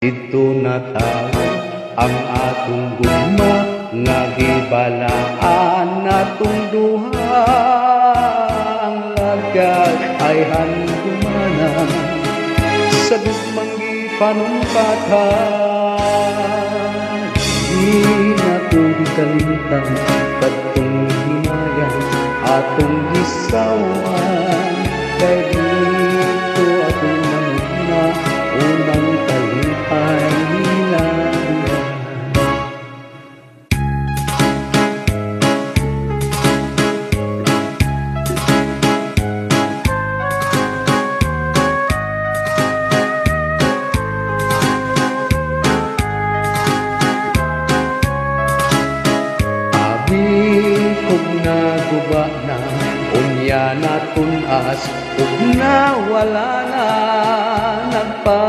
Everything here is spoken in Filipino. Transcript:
Dito na tayo ang atong guma nga gibalaan natong duha, ang lagad ay handumanan sa gugmang gipanungkatan. Di nato kalimutan kadtong hinayan atong gisawan, kay dito atong manugna unang kalipay nila. Kung naguba na unya naton as ug nawala na nagpa